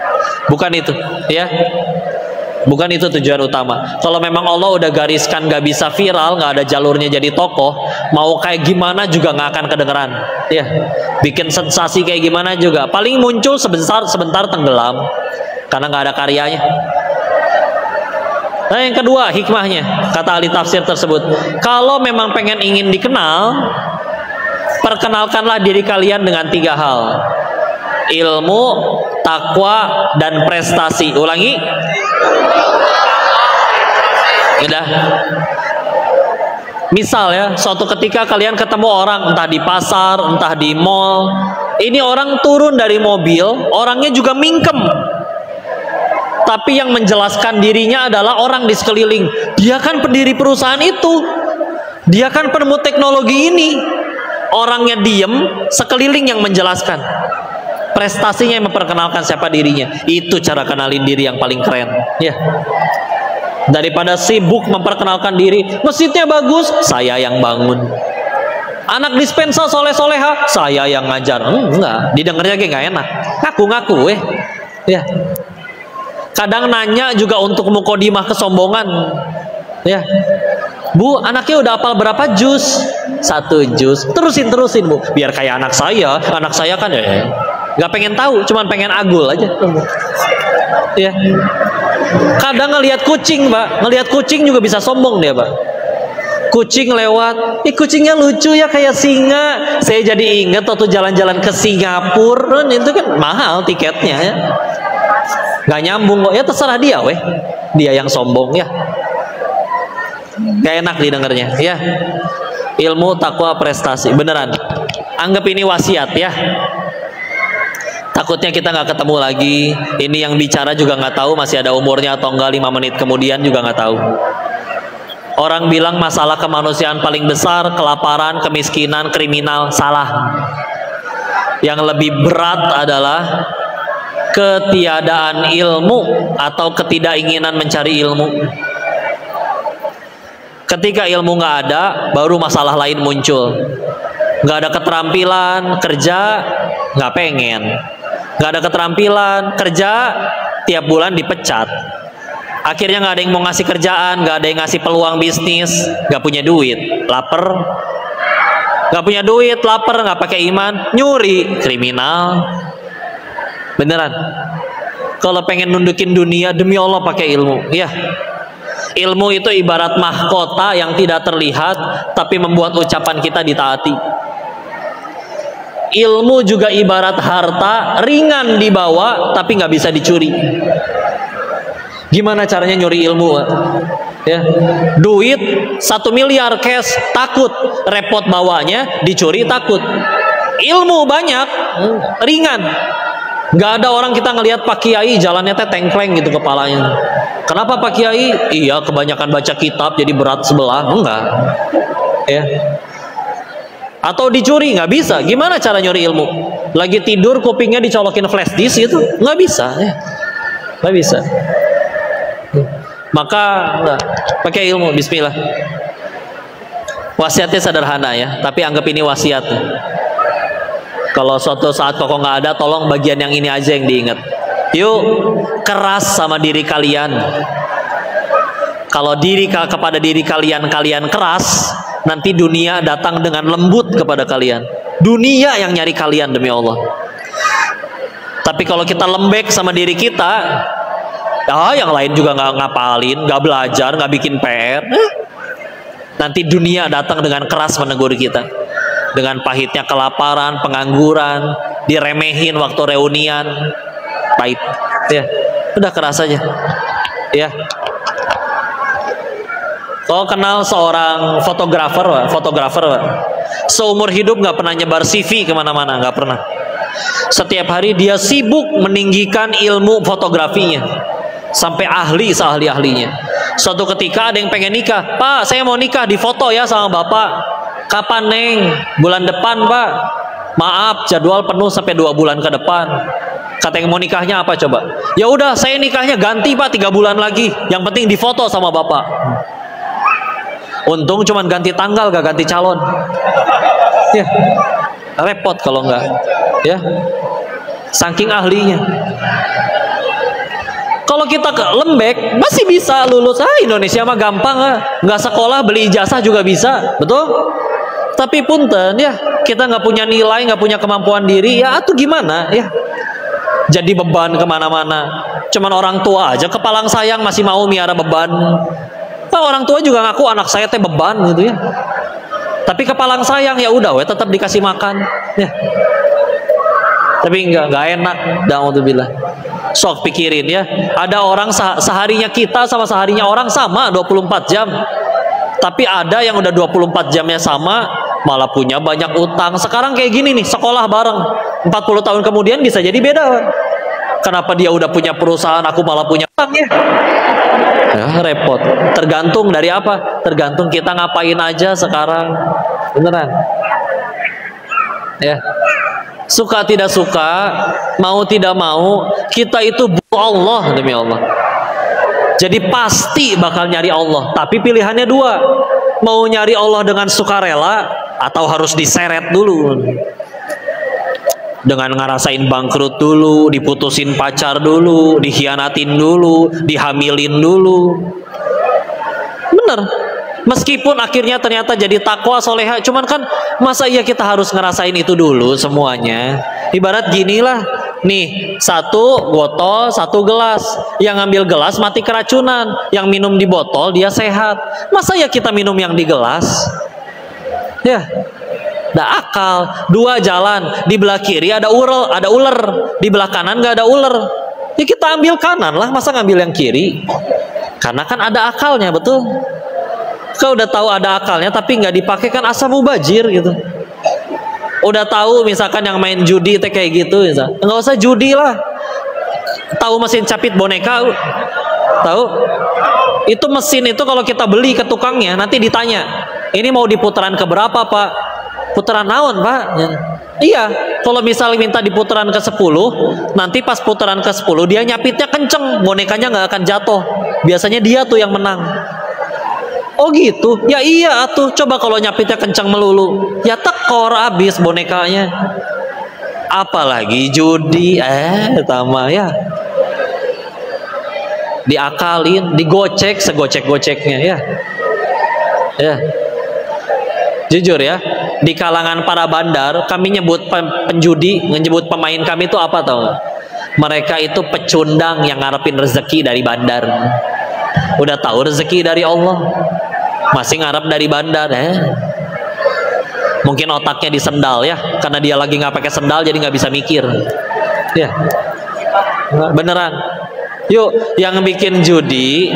Bukan itu, ya. Bukan itu tujuan utama. Kalau memang Allah udah gariskan gak bisa viral, gak ada jalurnya jadi tokoh, mau kayak gimana juga gak akan kedengeran, ya. Bikin sensasi kayak gimana juga, paling muncul sebentar tenggelam karena gak ada karyanya. Nah, yang kedua hikmahnya, kata ahli tafsir tersebut, kalau memang ingin dikenal, perkenalkanlah diri kalian dengan 3 hal: ilmu, takwa, dan prestasi. Ulangi. Udah. Misal ya, suatu ketika kalian ketemu orang, entah di pasar, entah di mall, ini orang turun dari mobil, orangnya juga mingkem, tapi yang menjelaskan dirinya adalah orang di sekeliling. Dia kan pendiri perusahaan itu, dia kan penemu teknologi ini. Orangnya diem, sekeliling yang menjelaskan. Prestasinya yang memperkenalkan siapa dirinya. Itu cara kenalin diri yang paling keren, ya. Daripada sibuk memperkenalkan diri, masjidnya bagus, saya yang bangun. Anak dispensa soleh-soleha, saya yang ngajar. Enggak, didengarnya kayak gak enak. Ngaku-ngaku, ya. Kadang nanya juga untuk mukodimah kesombongan, ya. Bu, anaknya udah hafal berapa juz? 1 juz. Terusin Bu, biar kayak anak saya. Anak saya kan nggak pengen tahu, cuman pengen agul aja, ya. Kadang ngelihat kucing, Pak, ngelihat kucing juga bisa sombong dia, Pak. Kucing lewat, kucingnya lucu ya kayak singa. Saya jadi ingat waktu jalan-jalan ke Singapura, itu kan mahal tiketnya, ya. Gak nyambung kok, ya terserah dia, dia yang sombong, ya. Gak enak didengarnya, ya. Ilmu, takwa, prestasi, beneran. Anggap ini wasiat, ya. Takutnya kita nggak ketemu lagi. Ini yang bicara juga nggak tahu masih ada umurnya atau enggak, 5 menit kemudian juga nggak tahu. Orang bilang masalah kemanusiaan paling besar kelaparan, kemiskinan, kriminal. Salah. Yang lebih berat adalah ketiadaan ilmu atau ketidakinginan mencari ilmu. Ketika ilmu nggak ada, baru masalah lain muncul. Nggak ada keterampilan, kerja nggak pengen. Nggak ada keterampilan, kerja tiap bulan dipecat. Akhirnya nggak ada yang mau ngasih kerjaan, nggak ada yang ngasih peluang bisnis, nggak punya duit, lapar. Nggak punya duit, lapar, nggak pakai iman, nyuri, kriminal. Beneran. Kalau pengen nundukin dunia, demi Allah pakai ilmu, ya. Ilmu itu ibarat mahkota yang tidak terlihat, tapi membuat ucapan kita ditaati. Ilmu juga ibarat harta, ringan dibawa tapi nggak bisa dicuri. Gimana caranya nyuri ilmu, ya? Duit 1 miliar cash, takut, repot bawanya, dicuri takut. Ilmu banyak, ringan. Nggak ada orang kita ngelihat Pak Kiai jalannya tengkleng gitu kepalanya. Kenapa Pak Kiai? Iya, kebanyakan baca kitab jadi berat sebelah. Enggak, ya. Atau dicuri, nggak bisa. Gimana cara nyuri ilmu? Lagi tidur kupingnya dicolokin flash disk gitu, nggak bisa, ya. Nggak bisa. Maka pakai ilmu. Bismillah. Wasiatnya sederhana, ya, tapi anggap ini wasiat. Kalau suatu saat kok nggak ada, tolong bagian yang ini aja yang diingat. Yuk, keras sama diri kalian. Kalau kepada diri kalian keras, nanti dunia datang dengan lembut kepada kalian. Dunia yang nyari kalian, demi Allah. Tapi kalau kita lembek sama diri kita, yang lain juga nggak ngapalin, nggak belajar, nggak bikin PR, nanti dunia datang dengan keras menegur kita. Dengan pahitnya kelaparan, pengangguran, diremehin waktu reunian, pahit, ya. Udah keras aja, ya. Kau kenal seorang fotografer, Seumur hidup nggak pernah nyebar CV kemana-mana, nggak pernah. Setiap hari dia sibuk meninggikan ilmu fotografinya sampai ahli seahli-ahlinya. Suatu ketika ada yang pengen nikah, Pak saya mau nikah, difoto ya sama bapak. Kapan Neng? Bulan depan Pak. Maaf jadwal penuh sampai 2 bulan ke depan. Kata yang mau nikahnya apa coba? Ya udah saya nikahnya ganti Pak 3 bulan lagi. Yang penting difoto sama bapak. Untung cuman ganti tanggal gak ganti calon. Ya repot kalau enggak. Ya saking ahlinya. Kalau kita ke lembek masih bisa lulus. Indonesia mah gampang nggak sekolah beli ijazah juga bisa, betul? Tapi punten ya kita nggak punya nilai, nggak punya kemampuan diri, ya atuh gimana ya? Jadi beban kemana-mana. Cuman orang tua aja kepalang sayang masih mau miara beban. Nah, orang tua juga ngaku anak saya teh beban gitu ya. Tapi kepalang sayang ya udah, tetap dikasih makan ya. Tapi nggak enak, na'udzubillah. Sok pikirin ya, ada orang seharinya kita sama seharinya orang sama 24 jam. Tapi ada yang udah 24 jamnya sama, malah punya banyak utang. Sekarang kayak gini nih, sekolah bareng 40 tahun kemudian bisa jadi beda. Kenapa dia udah punya perusahaan, aku malah punya utang ya? Ya repot. Tergantung dari apa? Tergantung kita ngapain aja sekarang. Beneran ya. Suka tidak suka, mau tidak mau, kita itu butuh Allah demi Allah. Jadi pasti bakal nyari Allah. Tapi pilihannya 2. Mau nyari Allah dengan sukarela atau harus diseret dulu. Dengan ngerasain bangkrut dulu, diputusin pacar dulu, dikhianatin dulu, dihamilin dulu. Bener. Meskipun akhirnya ternyata jadi takwa soleha, cuman kan masa iya kita harus ngerasain itu dulu semuanya. Ibarat ginilah, nih 1 botol 1 gelas, yang ngambil gelas mati keracunan, yang minum di botol dia sehat. Masa ya kita minum yang di gelas? Ya, nggak akal. 2 jalan, di belah kiri ada ular, di belah kanan nggak ada ular. Ya kita ambil kanan lah, masa ngambil yang kiri? Karena kan ada akalnya, betul? Kau udah tahu ada akalnya tapi nggak dipakai kan asa mubazir gitu. Udah tahu misalkan yang main judi teh kayak gitu, nggak usah judi lah. Tahu mesin capit boneka? Tahu? Itu mesin itu kalau kita beli ke tukangnya nanti ditanya, ini mau di putaran keberapa Pak? Putaran naon Pak? Iya, kalau misalnya minta di putaran ke-10, nanti pas putaran ke-10 dia nyapitnya kenceng, bonekanya nggak akan jatuh. Biasanya dia tuh yang menang. Oh gitu, ya iya atuh. Coba kalau nyapitnya kencang melulu, ya tekor abis bonekanya. Apalagi judi, tama ya. Diakalin, digocek segocek-goceknya ya. Ya. Jujur ya, di kalangan para bandar, kami nyebut penjudi, menyebut pemain kami itu apa tau gak? Mereka itu pecundang yang ngarepin rezeki dari bandar. Udah tahu rezeki dari Allah, masih ngarep dari bandar. Mungkin otaknya di sendal ya, karena dia lagi nggak pakai sendal jadi nggak bisa mikir. Ya, beneran. Yuk, yang bikin judi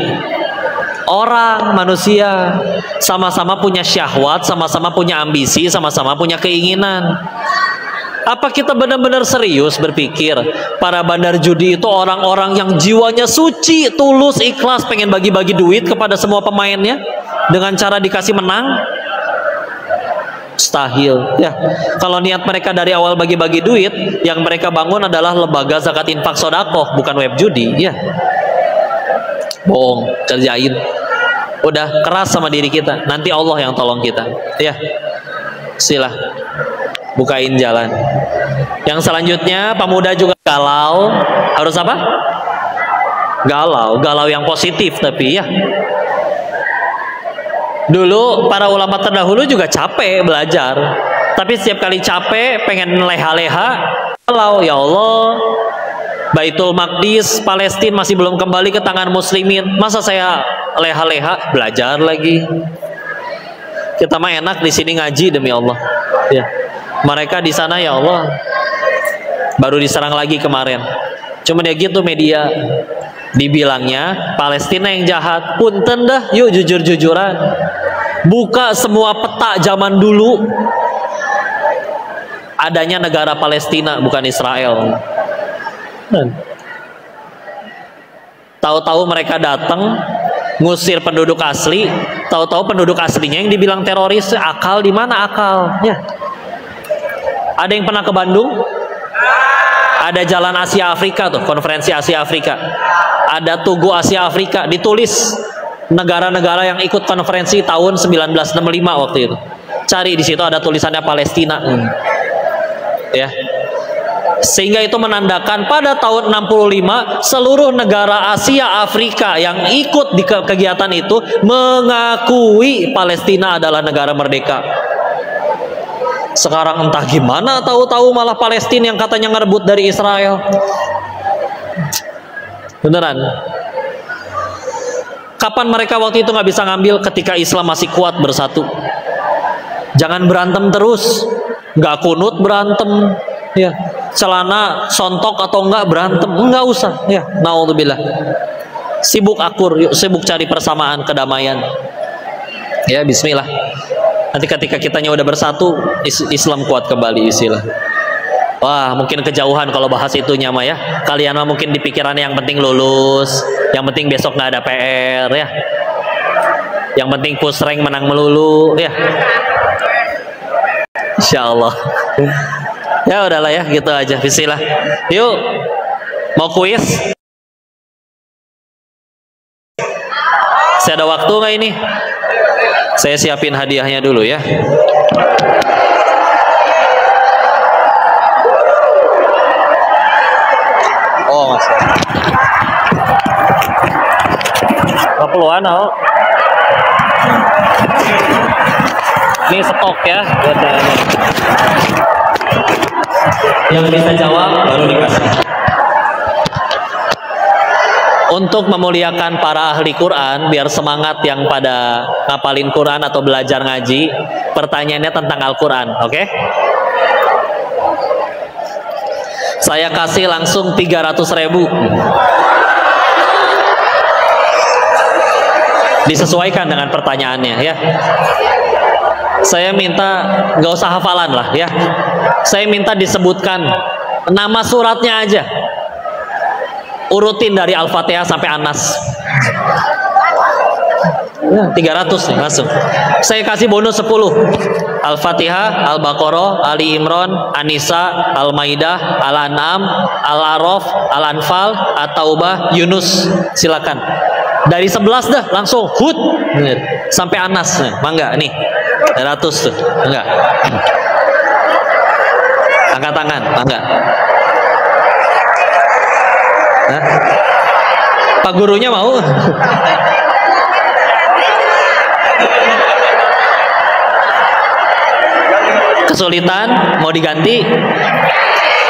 orang manusia, sama-sama punya syahwat, sama-sama punya ambisi, sama-sama punya keinginan. Apa kita benar-benar serius berpikir para bandar judi itu orang-orang yang jiwanya suci, tulus, ikhlas, pengen bagi-bagi duit kepada semua pemainnya dengan cara dikasih menang? Mustahil ya. Kalau niat mereka dari awal bagi-bagi duit, yang mereka bangun adalah lembaga zakat infak sodakoh, bukan web judi ya. Bohong, kerjain. Udah keras sama diri kita, nanti Allah yang tolong kita ya. Silah bukain jalan. Yang selanjutnya, pemuda juga galau. Harus apa? Galau yang positif tapi ya. Dulu para ulama terdahulu juga capek belajar, tapi setiap kali capek pengen leha-leha, galau. Ya Allah, Baitul Maqdis Palestina masih belum kembali ke tangan muslimin, masa saya leha-leha belajar lagi? Kita mah enak di sini ngaji demi Allah ya. Mereka di sana ya Allah baru diserang lagi kemarin. Cuma ya gitu media dibilangnya Palestina yang jahat. Punten dah, yuk jujur-jujuran. Buka semua peta zaman dulu, adanya negara Palestina bukan Israel. Tahu-tahu mereka datang ngusir penduduk asli, tahu-tahu penduduk aslinya yang dibilang teroris. Akal di mana akalnya? Ada yang pernah ke Bandung? Ada Jalan Asia Afrika tuh, konferensi Asia Afrika. Ada Tugu Asia Afrika, ditulis negara-negara yang ikut konferensi tahun 1965 waktu itu. Cari di situ ada tulisannya Palestina. Ya. Sehingga itu menandakan pada tahun 65 seluruh negara Asia Afrika yang ikut di kegiatan itu mengakui Palestina adalah negara merdeka. Sekarang entah gimana tahu-tahu malah Palestina yang katanya ngerebut dari Israel. Beneran. Kapan mereka waktu itu nggak bisa ngambil? Ketika Islam masih kuat bersatu. Jangan berantem terus, nggak kunut berantem, ya. Celana sontok atau enggak berantem, enggak usah, ya. Naudzubillah. Sibuk akur, yuk sibuk cari persamaan, kedamaian. Ya, bismillah. Nanti ketika kitanya udah bersatu, Islam kuat kembali, istilah. Wah, mungkin kejauhan kalau bahas itunya mah ya. Kalian mah mungkin di pikirannya yang penting lulus, yang penting besok nggak ada PR ya. Yang penting push rank menang melulu ya. Insyaallah. Ya udahlah ya, gitu aja. Bismillah. Yuk, mau kuis? Saya ada waktu nggak ini? Saya siapin hadiahnya dulu ya. Oh, masih. 20-an, oh. Ini stok ya. Yang bisa jawab baru dikasih. Untuk memuliakan para ahli Quran, biar semangat yang pada ngapalin Quran atau belajar ngaji, pertanyaannya tentang Al-Quran, oke? Saya kasih langsung 300.000. Disesuaikan dengan pertanyaannya ya. Saya minta nggak usah hafalan lah ya. Saya minta disebutkan nama suratnya aja. Urutin dari Al-Fatihah sampai An-Nas. 300 nih langsung. Saya kasih bonus 10. Al-Fatihah, Al-Baqarah, Ali Imran, An-Nisa, Al-Maidah, Al-An'am, Al-A'raf, Al-Anfal, At-Taubah, Yunus. Silakan. Dari 11 dah langsung Hud sampai An-Nas. Mangga nih. 100 tuh. Enggak. Angkat tangan, mangga. Hah? Pak gurunya mau? Kesulitan mau diganti?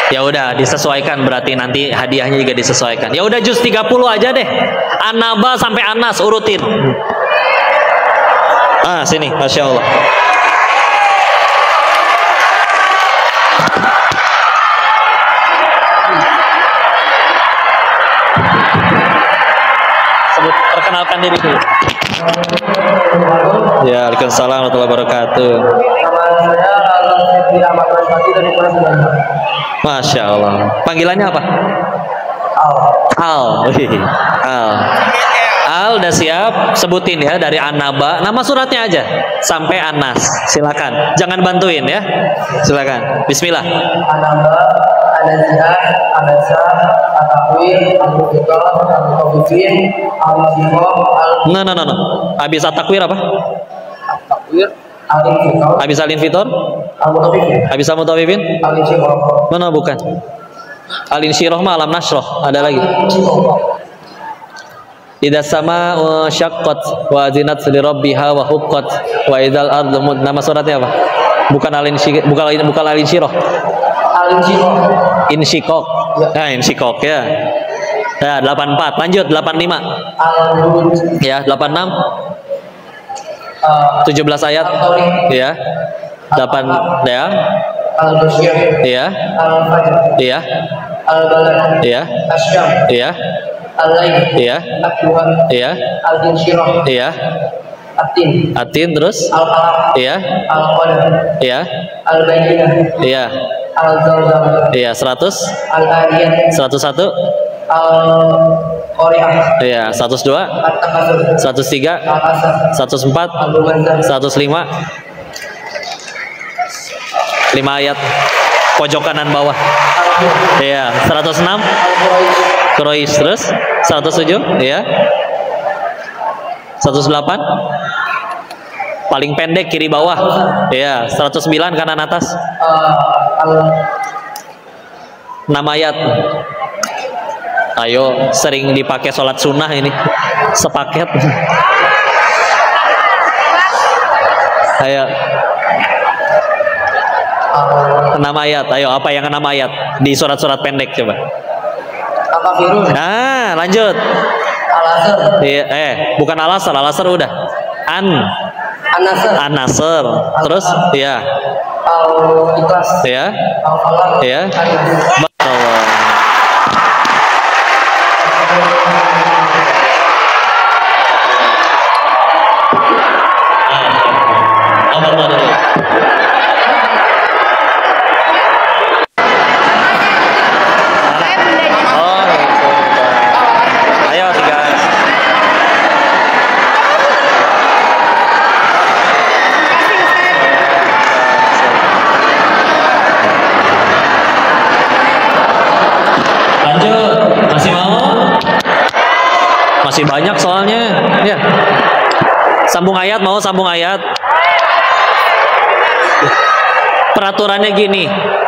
Ya udah disesuaikan, berarti nanti hadiahnya juga disesuaikan. Ya udah juz 30 aja deh. An-Naba sampai An-Nas urutin. Ah, sini, Masya Allah. Perkenalkan diri dulu. Ya, Waalaikumsalam warahmatullahi wabarakatuh. Masya Allah. Panggilannya apa? Al. Al. Al udah siap. Sebutin ya dari An-Naba. Nama suratnya aja sampai An-Nas. Silakan. Jangan bantuin ya. Silakan. Bismillah.
An-Naba, An-Nazi'ah, An-Nasa, At-Takwir, Al-Mufiqah, Al-Mutawifin, Al-Mufiqah,
No. Habis At-Takwir apa?
At-Takwir, Al-Infiqah,
Habis Al-Infitor?
Al-Mutawifin,
Habis Al-Mutawifin?
Al-Insyirah.
Mana bukan? Al-Insyirah mah Alam Nasroh. Ada lagi. Idza sama syaqqat wa zinat li rabbiha wa huqqat wa idzal ardu mud. Nama suratnya apa? Bukan Al-Insyirah, bukan Al-Insyirah.
Al-Insyirah.
Insyikok. Nah, Insyikok ya. Ya, 84. Lanjut 85.
Al-Buruj.
Ya, 86. 17 ayat. Ya. 8 ya.
Al-Basyir.
Ya.
Al-Fajr.
Iya.
Al-Balad.
Iya.
Asyam.
Iya.
Al-Lail.
Iya.
At-Duhan.
Iya.
Al-Insyirah.
Iya.
At-Tin.
Atin terus?
Al-Qalaq.
Iya.
Al-Qalam.
Iya.
Al-Bayyinah.
Iya.
Al-Zawzam.
Iya, 100.
Al-Ariyat.
101.
Al-Qari'ah.
Iya, 102.
At-Takasur.
103.
Al-Asr.
104.
Al-Mumazzah.
105. 5 ayat pojok kanan bawah. Iya, 106.
Al-Quraish.
Quraisy. Terus 107. Iya. 108. Paling pendek kiri bawah. Iya, 109 kanan atas.
Al
6 ayat. Ayo, sering dipakai sholat sunnah ini. Sepaket. Ayo. 6 ayat. Ayo, apa yang 6 ayat di surat-surat pendek coba.
Al-Kafirun.
Nah, lanjut.
Al-Asr.
Iya, bukan Al-Asr, Al-Asr udah.
An-Nasr.
An-Nasr. Terus ya.
Al-Ikhlas.
Ya.
Al-Falaq.
Ya.
An-Nas.
Barakallah. Nomor dulu. Oh, gitu. Ayo 3. Lanjut, masih mau? Masih banyak soalnya. Ya. Sambung ayat, mau sambung ayat? Peraturannya gini,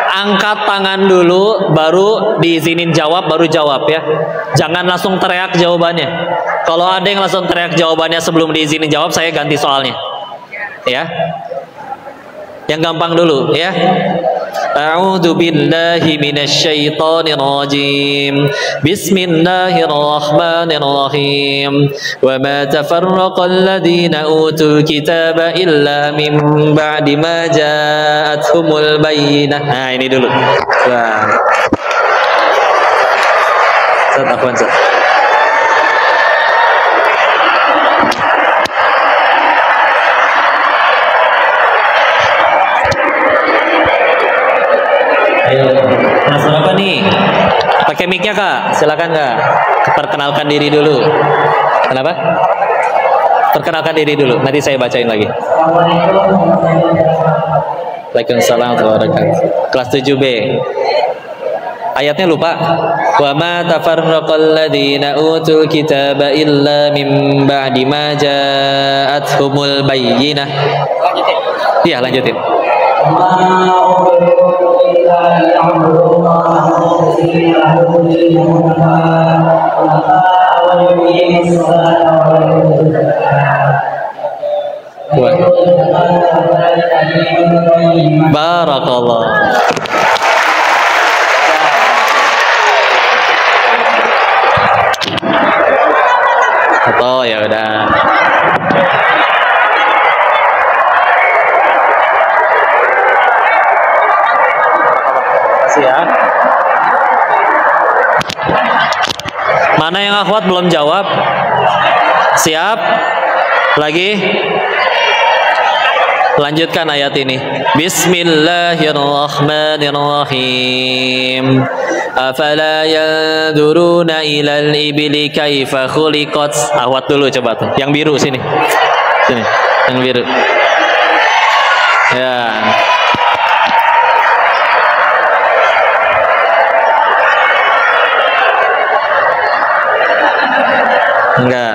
angkat tangan dulu, baru diizinin jawab, baru jawab ya. Jangan langsung teriak jawabannya. Kalau ada yang langsung teriak jawabannya sebelum diizinin jawab, saya ganti soalnya. Ya. Yang gampang dulu ya. A'udzu billahi minasyaitonir rajim. Bismillahirrahmanirrahim. Wa ma tafarraqal ladzina utul kitaba illa min ba'di ma ja'atuhumul bayyinah. Nah, ini dulu. Wah. Afwan, Ustaz. Ayo, kelas berapa nih? Pakai mic-nya Kak, silakan Kak. Perkenalkan diri dulu. Kenapa? Perkenalkan diri dulu, nanti saya bacain lagi. Waalaikumsalam warahmatullahi wabarakatuh. Kelas 7B. Ayatnya lupa. Wa ma tafarraqal ladzina utul kitaba illa min ba'di ma ja'atuhumul bayyinah. Iya, lanjutin. Barakallah. Atau ya udah. Makasih ya. Mana yang akhwat belum jawab? Siap? Lagi? Lanjutkan ayat ini. Bismillahirrahmanirrahim. Afala yanzuruna ilal ibli kaifa khuliqat. Akhwat dulu coba tuh. Yang biru sini. Sini. Yang biru. Ya. Enggak.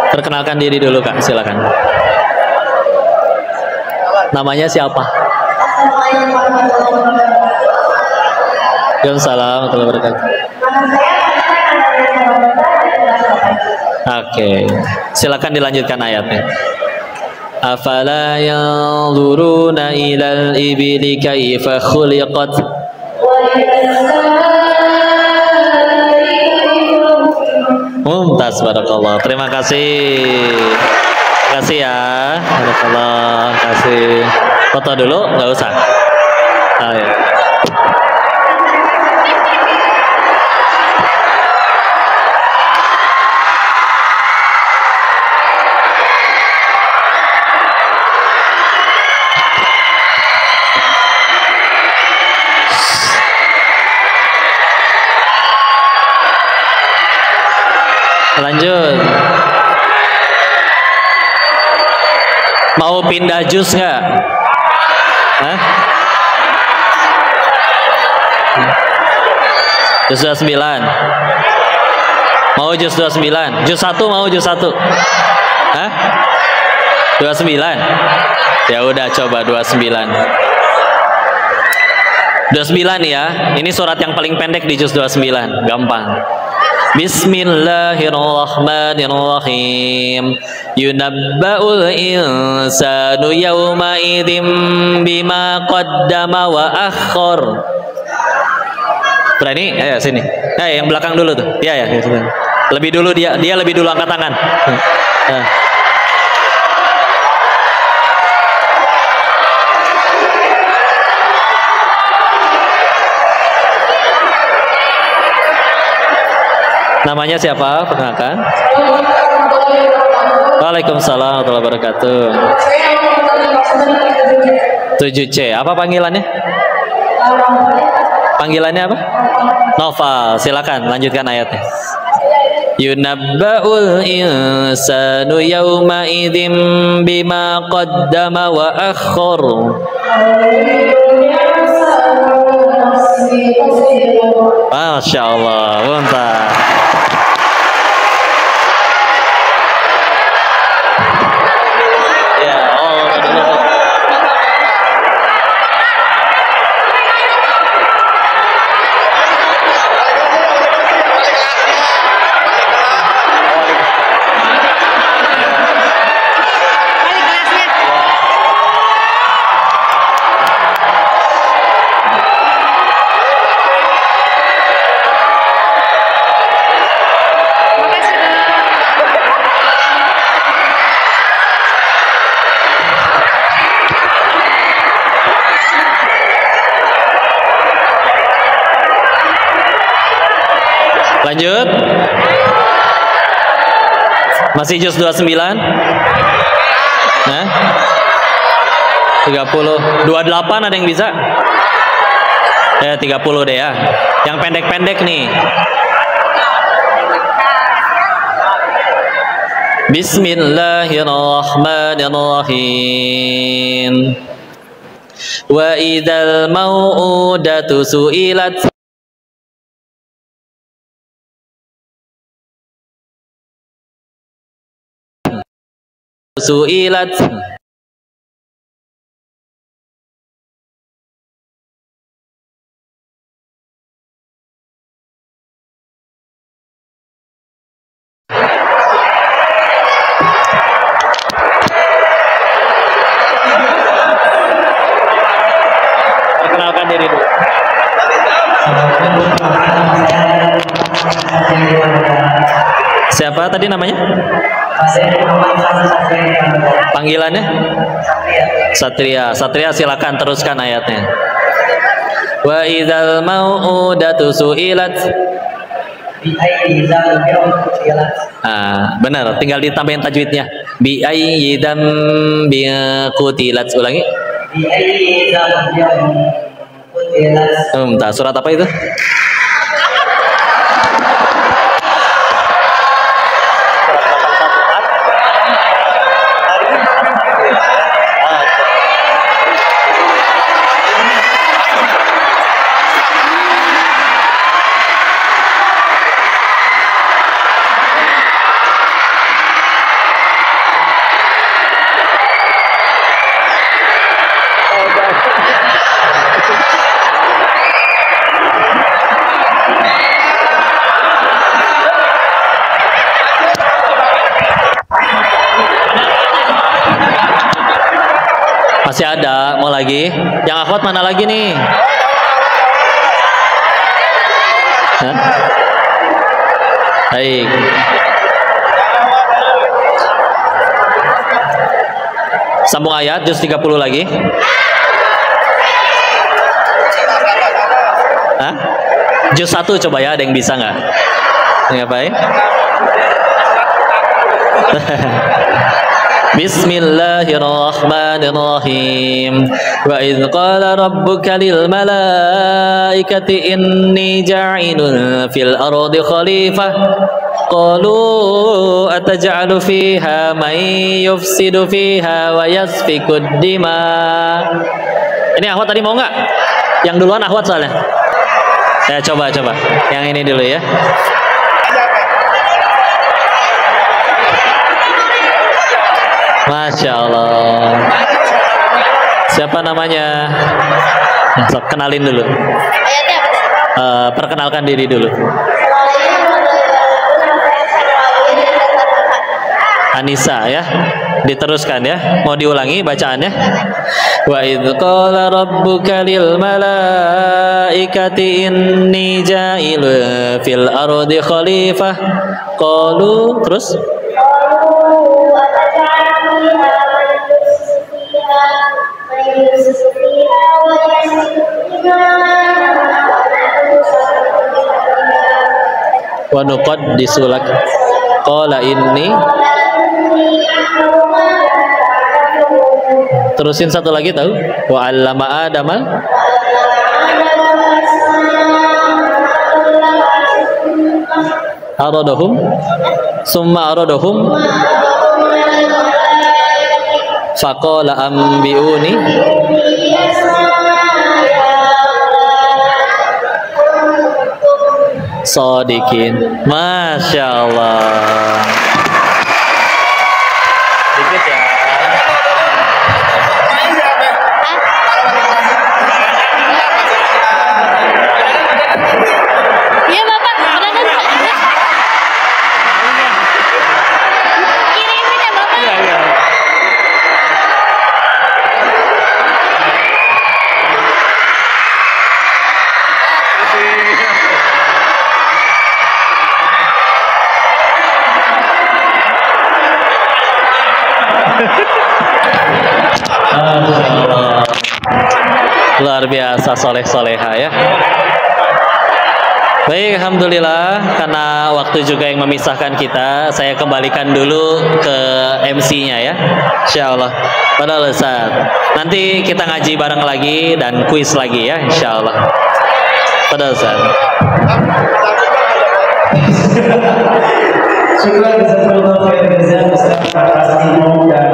Perkenalkan diri dulu Kak, silakan. Namanya siapa? Waalaikumsalam warahmatullahi wabarakatuh. Oke, silakan dilanjutkan ayatnya. Afala yanzuruna ilal ibli kaifa khuliqat. Mumtaz, barakallah. Terima kasih. Terima kasih ya. Barakallah. Terima kasih. Foto dulu, nggak usah. Ayo. Lanjut. Mau pindah juz nggak? Hah? Juz 29. Mau juz 29? Juz 1 mau juz 1? Hah? 29? Ya udah coba 29. 29 ya. Ini surat yang paling pendek di juz 29. Gampang. Bismillahirrahmanirrahim. Yunabba'ul insanu yawma idzim bima qaddama wa akhkhar. Berani? Ayo sini. Yang belakang dulu tuh. Ya. Lebih dulu dia lebih dulu angkat tangan. Namanya siapa? Perkenalkan. Waalaikumsalam warahmatullahi wabarakatuh. 7C. Apa panggilannya? Panggilannya apa? Noval. Silakan lanjutkan ayatnya. Yunabba'ul insanu yawma idzim bima qaddama wa akhkhar. Masya Allah, mantap. Lanjut. Masih juz 29? Nah. 30. 28 ada yang bisa? Ya 30 deh ya. Yang pendek-pendek nih. Bismillahirrahmanirrahim. Wa idzal mau'udatu su'ilat. Su'ilat. Perkenalkan diri dulu. Siapa tadi namanya? Panggilannya? Satria. Satria silakan teruskan ayatnya. Wa idzal mau'udatu su'ilat. Benar, tinggal ditambahin tajwidnya. Bi ayyi dzambin qutilat. Ulangi. Bi ayyi dzambin qutilat. Surat apa itu? Masih ada, mau lagi? Yang akhwat mana lagi nih? Hah? Baik. Sambung ayat, juz 30 lagi. Hah? Juz 1 coba ya, ada yang bisa nggak? Ngapain? Bismillahirrahmanirrahim. Wa idz qala rabbuka lil malaikati inni ja'ilun fil ardi khalifah. qalu ataj'alu fiha man yufsidu fiha wa yasfikud dima. Ini Ahwat tadi mau nggak? Yang duluan Ahwat soalnya. Saya coba yang ini dulu ya. Masya Allah. Siapa namanya? Kenalin dulu. Perkenalkan diri dulu. Anissa ya. Diteruskan ya. Mau diulangi bacaannya? Wa idz qala rabbuka lil malaikati inni ja'ilun fil ardi khalifah. Qalu terus wa nuqaddisu lak qala inni. Terusin satu lagi tahu wa 'allama adama aradahum summa aradahum faqala ambiuni shadiqin. Masya Allah. Dikit ya.
Iya Bapak, mana kan? Kirimin ya Bapak.
Iya. Luar biasa soleh-soleha ya. Baik, alhamdulillah, karena waktu juga yang memisahkan kita, saya kembalikan dulu ke MC-nya ya. Insyaallah. Padahal Ustaz, nanti kita ngaji bareng lagi dan kuis lagi ya, insyaallah. Padahal Ustaz.
Syukur jazakallahu khairan jazaa Ustaz atas ilmu dan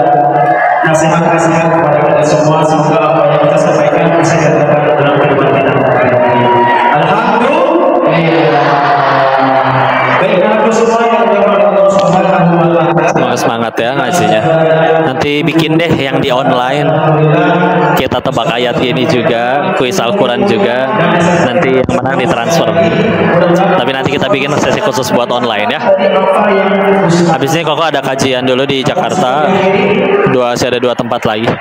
nasihat-nasihat kepada kita semua. Semoga apa yang kita sampaikan bisa diterapkan dalam kehidupan kita. Alhamdulillah. Baik, aku semua yang berdoa Allah Subhanahu wa taala.
Semangat ya ngajinya. Nanti bikin deh yang di online. Kita tebak ayat ini juga, kuis Al-Quran juga. Nanti yang menang ditransfer. Tapi nanti kita bikin sesi khusus buat online ya. Habis ini Koko ada kajian dulu di Jakarta. Ada dua tempat lagi.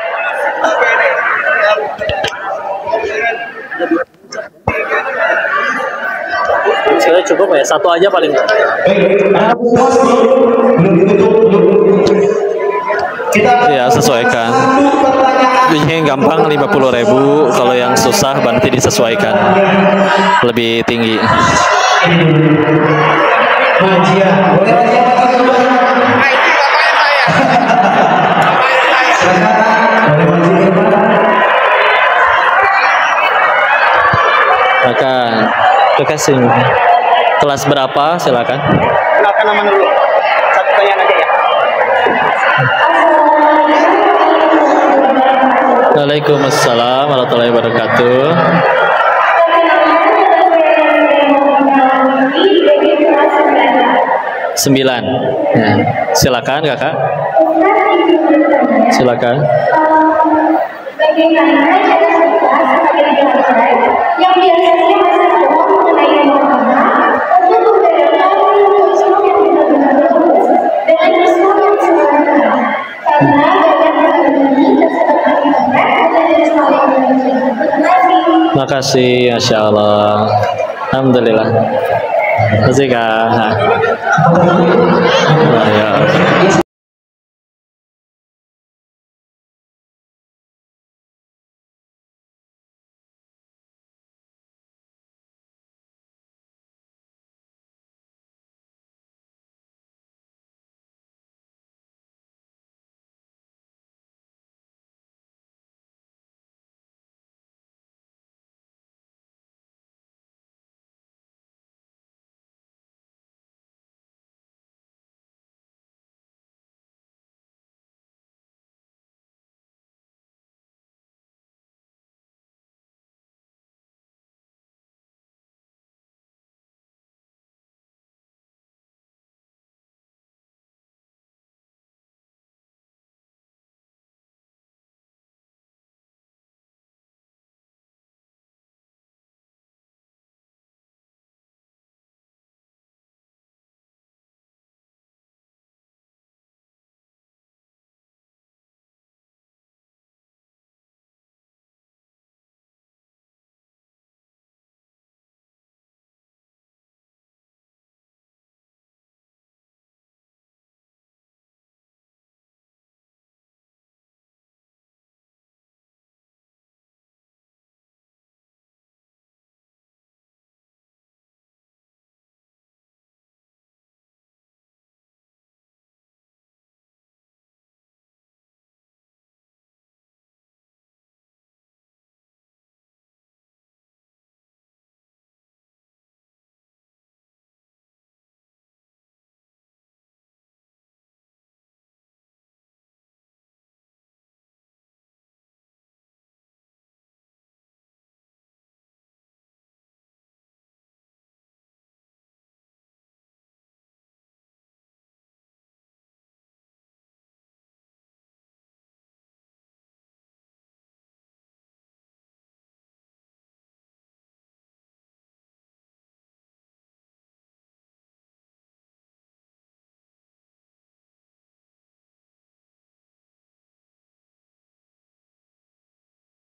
Sebenarnya cukup ya, satu aja paling. Ya, sesuaikan. Yang gampang 50.000, kalau yang susah berarti disesuaikan lebih tinggi. Maka kasih kelas berapa silakan.
Kenalkan nama dulu. Satu pertanyaan aja ya.
Waalaikumsalam warahmatullahi wabarakatuh. Sembilan. Ya. Silakan kakak. Silakan.
Yang biasanya masa tua mengenai agama untuk membedakan Islam yang benar-benar bagus dengan Islam yang sederhana, karena banyak ini tersebar akibatnya dan Islam yang benar-benar.
Makasih, Masya Allah. Alhamdulillah. Terima kasih kak. Ya.